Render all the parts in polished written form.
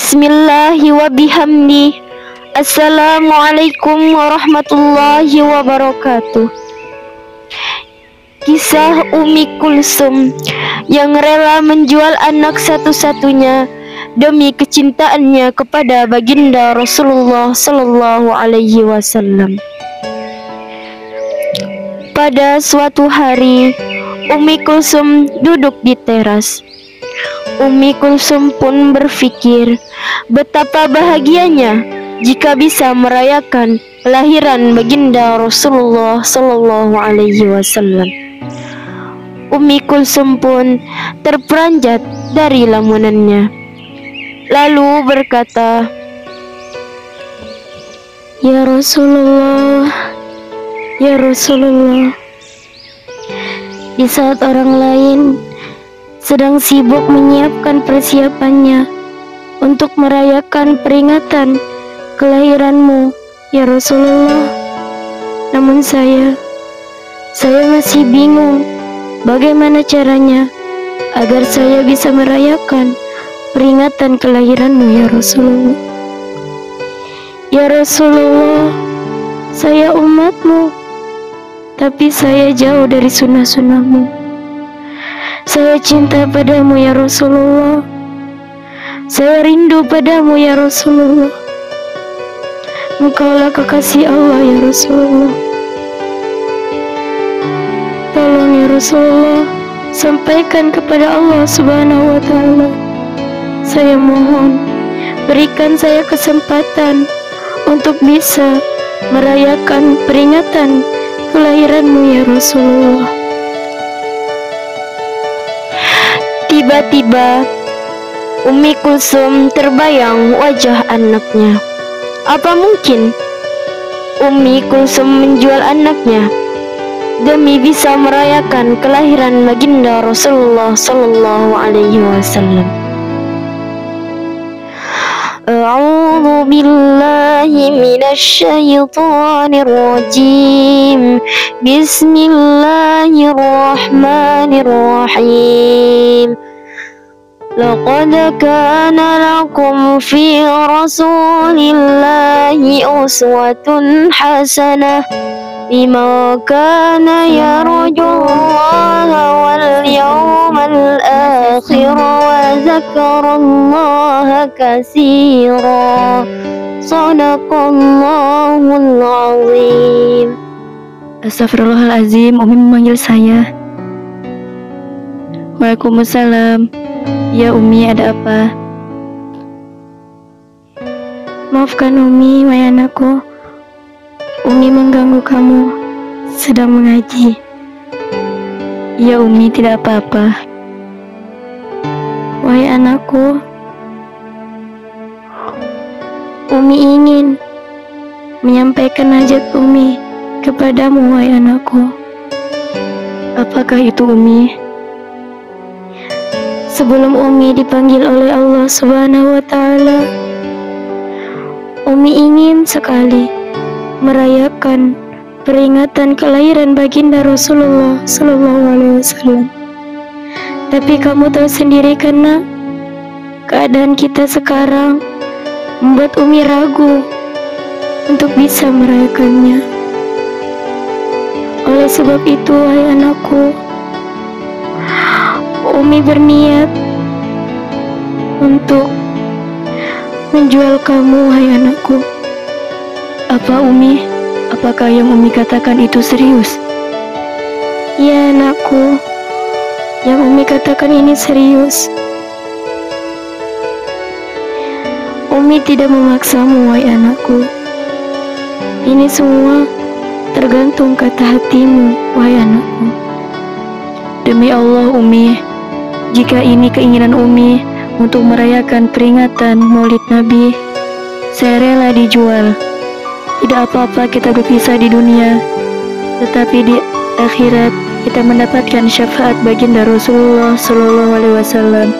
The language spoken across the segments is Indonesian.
Bismillahi wa bihamdi. Assalamualaikum warahmatullahi wabarakatuh. Kisah Ummi Kulsum yang rela menjual anak satu-satunya demi kecintaannya kepada baginda Rasulullah Sallallahu Alaihi Wasallam. Pada suatu hari, Ummi Kulsum duduk di teras. Ummi Kulsum pun berpikir betapa bahagianya jika bisa merayakan kelahiran baginda Rasulullah Sallallahu Alaihi Wasallam. Ummi Kulsum pun terperanjat dari lamunannya, lalu berkata, "Ya Rasulullah, ya Rasulullah." Di saat orang lain sedang sibuk menyiapkan persiapannya untuk merayakan peringatan kelahiranmu, ya Rasulullah. Namun saya masih bingung bagaimana caranya agar saya bisa merayakan peringatan kelahiranmu, ya Rasulullah. Ya Rasulullah, saya umatmu, tapi saya jauh dari sunnah-sunnahmu. Saya cinta padamu, ya Rasulullah. Saya rindu padamu, ya Rasulullah. Engkaulah kekasih Allah, ya Rasulullah. Tolong, ya Rasulullah, sampaikan kepada Allah Subhanahu wa Ta'ala. Saya mohon, berikan saya kesempatan untuk bisa merayakan peringatan kelahiranmu, ya Rasulullah. Tiba-tiba Ummi Kulsum terbayang wajah anaknya. Apa mungkin Ummi Kulsum menjual anaknya demi bisa merayakan kelahiran baginda Rasulullah Sallallahu Alaihi Wasallam? A'udzu billahi minasyaitonir rajim. Bismillahirrahmanirrahim. Laqad kana lakum fi Rasulillahi uswatun hasanah liman kana yarjullaha wal yawmal akhir wa dzakarallaha katsira. Shadaqallahul azim. Astagfirullahalazim, Umi memanggil saya. Waalaikumsalam. Ya Umi, ada apa? Maafkan Umi, wahai anakku. Umi mengganggu kamu sedang mengaji. Ya Umi, tidak apa-apa. Wahai anakku, Umi ingin menyampaikan hajat Umi kepadamu, wahai anakku. Apakah itu Umi? Sebelum Umi dipanggil oleh Allah Subhanahu wa Ta'ala, Umi ingin sekali merayakan peringatan kelahiran baginda Rasulullah Sallallahu Alaihi Wasallam. Tapi kamu tahu sendiri karena keadaan kita sekarang membuat Umi ragu untuk bisa merayakannya. Oleh sebab itu, wahai anakku, Umi berniat untuk menjual kamu, wahai anakku. Apa Umi? Apakah yang Umi katakan itu serius? Ya anakku, yang Umi katakan ini serius. Umi tidak memaksamu, wahai anakku. Ini semua tergantung kata hatimu, wahai anakku. Demi Allah Umi, jika ini keinginan Umi untuk merayakan peringatan Maulid Nabi, saya rela dijual. Tidak apa-apa kita berpisah di dunia, tetapi di akhirat kita mendapatkan syafaat baginda Rasulullah Sallallahu Alaihi Wasallam,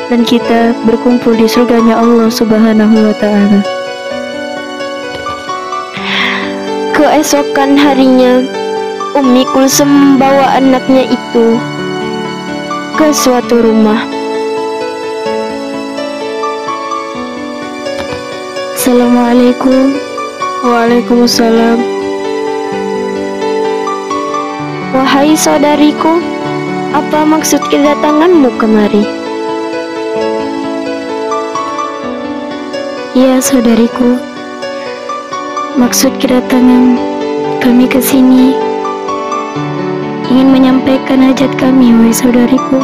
dan kita berkumpul di surganya Allah Subhanahu wa Ta'ala. Keesokan harinya, Ummi Kulsum membawa anaknya itu ke suatu rumah. Assalamualaikum. Waalaikumsalam. Wahai saudariku, apa maksud kedatanganmu kemari? Ya saudariku, maksud kedatangan kami ke sini ingin menyampaikan hajat kami, wahai saudariku.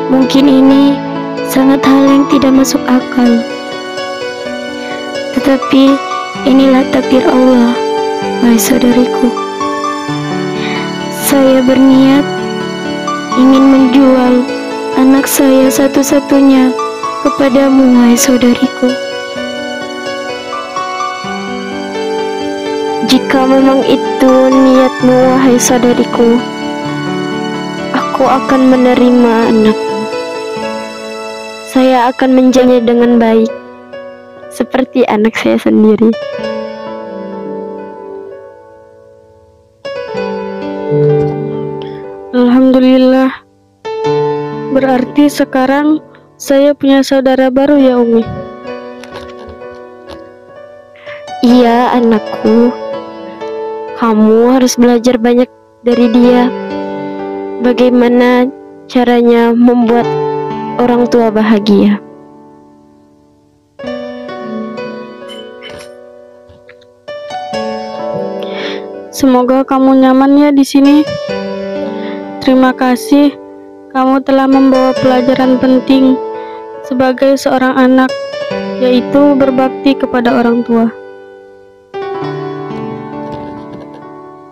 Mungkin ini sangat hal yang tidak masuk akal, tetapi inilah takdir Allah, wahai saudariku. Saya berniat ingin menjual anak saya satu-satunya kepadamu, wahai saudariku. Jika memang itu niatmu, wahai saudariku, aku akan menerima anakmu. Saya akan menjaganya dengan baik, seperti anak saya sendiri. Alhamdulillah. Berarti sekarang saya punya saudara baru ya, Umi? Iya, anakku. Kamu harus belajar banyak dari dia. Bagaimana caranya membuat orang tua bahagia. Semoga kamu nyaman ya di sini. Terima kasih, kamu telah membawa pelajaran penting sebagai seorang anak, yaitu berbakti kepada orang tua.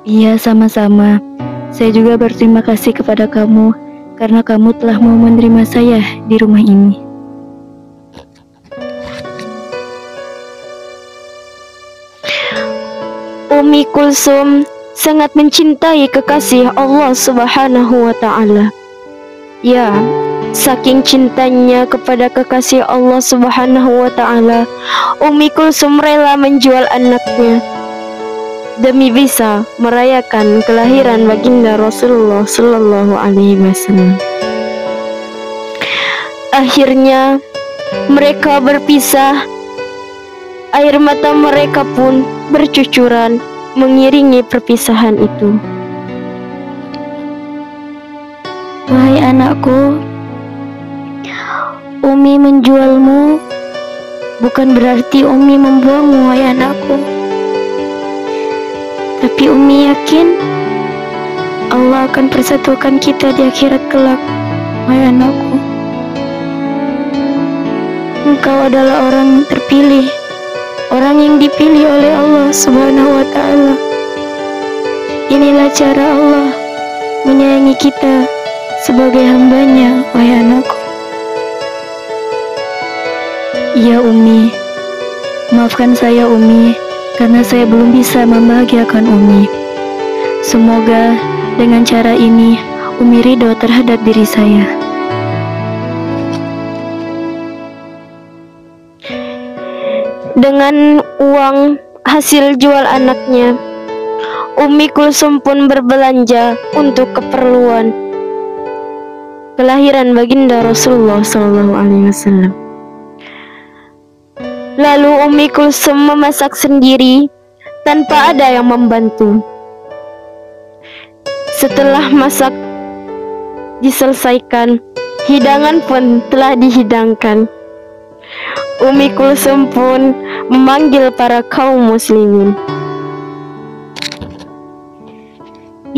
Iya, sama-sama. Saya juga berterima kasih kepada kamu karena kamu telah mau menerima saya di rumah ini. Umi Kulsum sangat mencintai kekasih Allah Subhanahu wa Ta'ala. Ya, saking cintanya kepada kekasih Allah Subhanahu wa Ta'ala, Umi Kulsum rela menjual anaknya demi bisa merayakan kelahiran baginda Rasulullah Sallallahu Alaihi Wasallam. Akhirnya mereka berpisah. Air mata mereka pun bercucuran mengiringi perpisahan itu. Wahai anakku, Umi menjualmu bukan berarti Umi membuangmu, wahai anakku. Tapi Umi yakin Allah akan persatukan kita di akhirat kelak, wahai anakku. Engkau adalah orang terpilih, orang yang dipilih oleh Allah Subhanahu wa Ta'ala. Inilah cara Allah menyayangi kita sebagai hambanya, wahai anakku. Ya Umi, maafkan saya Umi, karena saya belum bisa membahagiakan Umi. Semoga dengan cara ini Umi ridho terhadap diri saya. Dengan uang hasil jual anaknya, Umi Kulsum pun berbelanja untuk keperluan kelahiran baginda Rasulullah Sallallahu Alaihi Wasallam. Lalu Umi Kulsum memasak sendiri tanpa ada yang membantu. Setelah masak diselesaikan, hidangan pun telah dihidangkan. Umi Kulsum pun memanggil para kaum muslimin.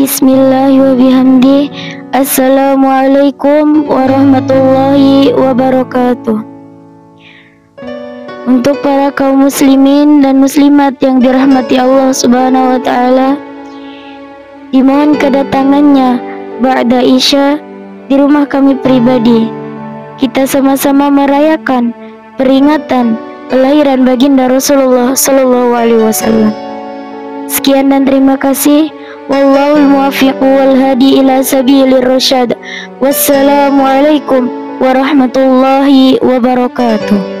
Bismillahirrahmanirrahim. Assalamualaikum warahmatullahi wabarakatuh. Untuk para kaum muslimin dan muslimat yang dirahmati Allah Subhanahu wa Ta'ala, dimohon kedatangannya ba'da Isya di rumah kami pribadi. Kita sama-sama merayakan peringatan kelahiran baginda Rasulullah Sallallahu Alaihi Wasallam. Sekian dan terima kasih. Wallahul muwaffiq wal hadi ila sabilir rasyad. Wassalamualaikum warahmatullahi wabarakatuh.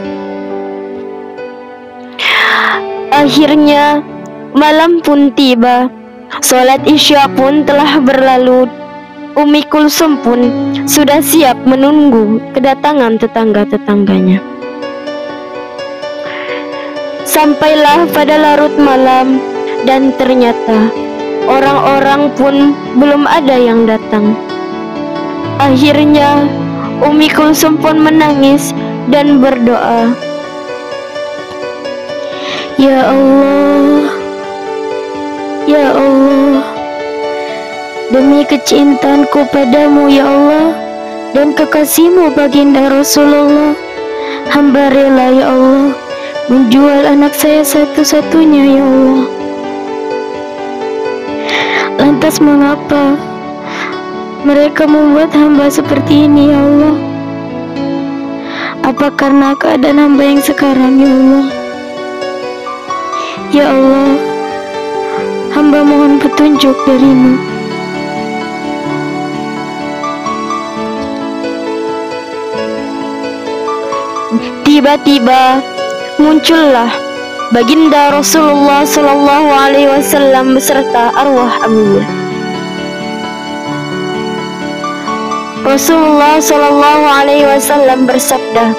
Akhirnya malam pun tiba. Sholat Isya pun telah berlalu. Umi Kulsum pun sudah siap menunggu kedatangan tetangga-tetangganya. Sampailah pada larut malam, dan ternyata orang-orang pun belum ada yang datang. Akhirnya Ummi Kulsum pun menangis dan berdoa, Ya Allah, Ya Allah, demi kecintaanku padamu ya Allah, dan kekasihmu baginda Rasulullah, hamba rela ya Allah menjual anak saya satu-satunya ya Allah. Lantas mengapa mereka membuat hamba seperti ini ya Allah? Apa karena keadaan hamba yang sekarang ya Allah? Ya Allah, hamba mohon petunjuk darimu. Tiba-tiba muncullah baginda Rasulullah Sallallahu Alaihi Wasallam beserta arwah Aminah. Rasulullah Sallallahu Alaihi Wasallam bersabda,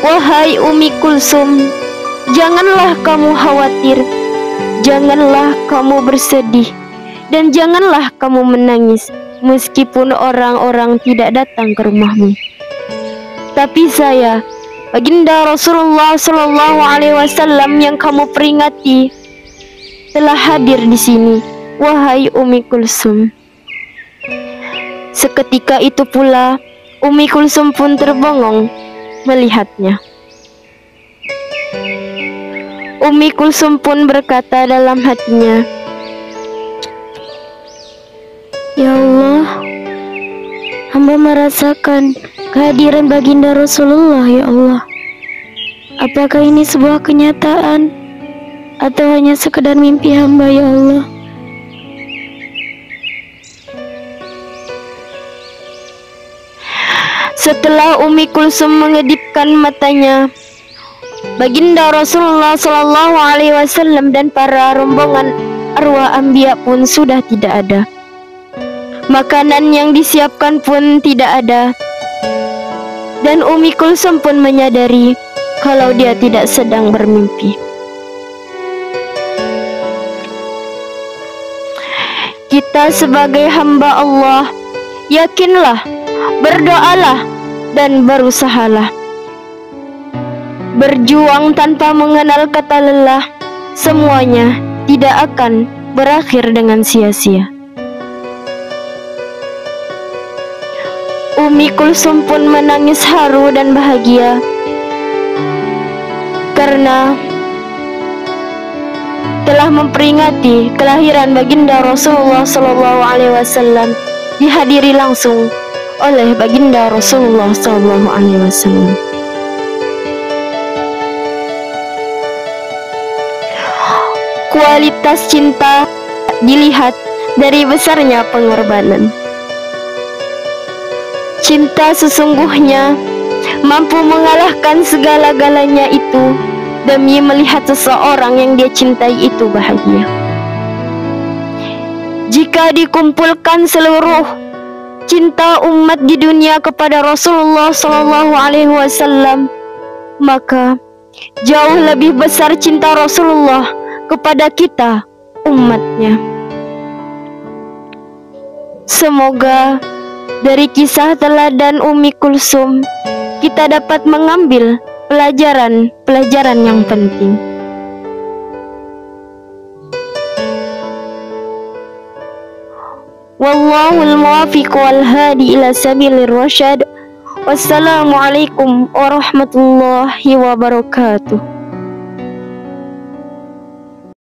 Wahai Ummi Kulsum, janganlah kamu khawatir, janganlah kamu bersedih, dan janganlah kamu menangis meskipun orang-orang tidak datang ke rumahmu. Tapi saya, baginda Rasulullah Sallallahu Alaihi Wasallam yang kamu peringati, telah hadir di sini, wahai Ummi Kulsum. Seketika itu pula Ummi Kulsum pun terbengong melihatnya. Ummi Kulsum pun berkata dalam hatinya, Ya Allah, hamba merasakan kehadiran baginda Rasulullah ya Allah. Apakah ini sebuah kenyataan atau hanya sekedar mimpi hamba ya Allah? Setelah Ummi Kulsum mengedipkan matanya, baginda Rasulullah Sallallahu Alaihi Wasallam dan para rombongan arwah anbiya pun sudah tidak ada. Makanan yang disiapkan pun tidak ada. Dan Ummi Kulsum pun menyadari kalau dia tidak sedang bermimpi. Kita sebagai hamba Allah, yakinlah, berdoalah, dan berusahalah. Berjuang tanpa mengenal kata lelah, semuanya tidak akan berakhir dengan sia-sia. Ummi Kulsum pun menangis haru dan bahagia karena telah memperingati kelahiran baginda Rasulullah Sallallahu Alaihi Wasallam dihadiri langsung oleh baginda Rasulullah Sallallahu Alaihi Wasallam. Kualitas cinta dilihat dari besarnya pengorbanan. Cinta sesungguhnya mampu mengalahkan segala-galanya itu demi melihat seseorang yang dia cintai itu bahagia. Jika dikumpulkan seluruh cinta umat di dunia kepada Rasulullah Sallallahu Alaihi Wasallam, maka jauh lebih besar cinta Rasulullah kepada kita umatnya. Semoga dari kisah teladan Ummi Kulsum kita dapat mengambil pelajaran yang penting. Wallahul muwaffiq wal hadi ila sabilir rasyad. Wassalamualaikum warahmatullahi wabarakatuh.